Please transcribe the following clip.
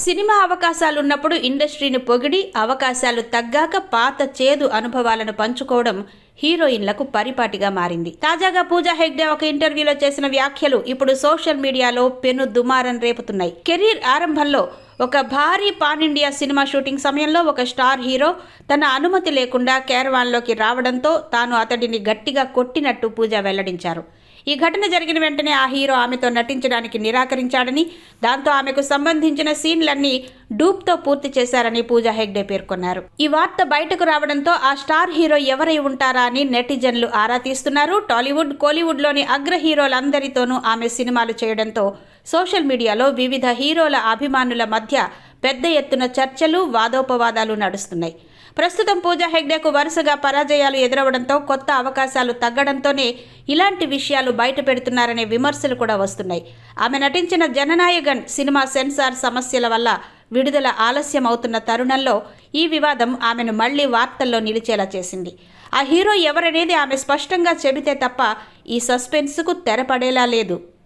Cinema అవకాశాలున్నప్పుడు ఇండస్ట్రీని పొగిడి, అవకాశాలు తగ్గాక పాత చేదు అనుభవాలను పంచుకోవడం హీరోయిన్లకు పరిపాటిగా మారింది. తాజాగా పూజా హెగ్డే ఒక ఇంటర్వ్యూలో చేసిన వ్యాఖ్యలు ఇప్పుడు సోషల్ మీడియాలో పెను దుమారం రేపుతున్నాయి. కెరీర్ ఆరంభంలో ఒక భారీ పాన్ ఇండియా సినిమా షూటింగ్ సమయంలో ఒక స్టార్ హీరో తన అనుమతి లేకుండా క్యారవాన్లోకి రావడంతో తాను అతడిని గట్టిగా కొట్టినట్టు పూజ వెల్లడించారు. ఈ ఘటన జరిగిన వెంటనే ఆ హీరో ఆమెతో నటించడానికి నిరాకరించాడని, దాంతో ఆమెకు సంబంధించిన సీన్లన్నీ డూప్తో పూర్తి చేశారని పూజా హెగ్డే పేర్కొన్నారు. ఈ వార్త బయటకు రావడంతో ఆ స్టార్ హీరో ఎవరై ఉంటారా అని నెటిజన్లు ఆరా తీస్తున్నారు. టాలీవుడ్, కోలీవుడ్లోని అగ్ర హీరోలందరితోనూ ఆమె సినిమాలు చేయడంతో సోషల్ మీడియాలో వివిధ హీరోల అభిమానుల మధ్య పెద్ద ఎత్తున చర్చలు, వాదోపవాదాలు నడుస్తున్నాయి. ప్రస్తుతం పూజా హెగ్డేకు వరుసగా పరాజయాలు ఎదురవడంతో, కొత్త అవకాశాలు తగ్గడంతోనే ఇలాంటి విషయాలు బయట పెడుతున్నారనే విమర్శలు కూడా వస్తున్నాయి. ఆమె నటించిన జననాయగన్ సినిమా సెన్సార్ సమస్యల వల్ల విడుదల ఆలస్యం అవుతున్న తరుణంలో ఈ వివాదం ఆమెను మళ్లీ వార్తల్లో నిలిచేలా చేసింది. ఆ హీరో ఎవరనేది ఆమె స్పష్టంగా చెబితే తప్ప ఈ సస్పెన్స్కు తెరపడేలా లేదు.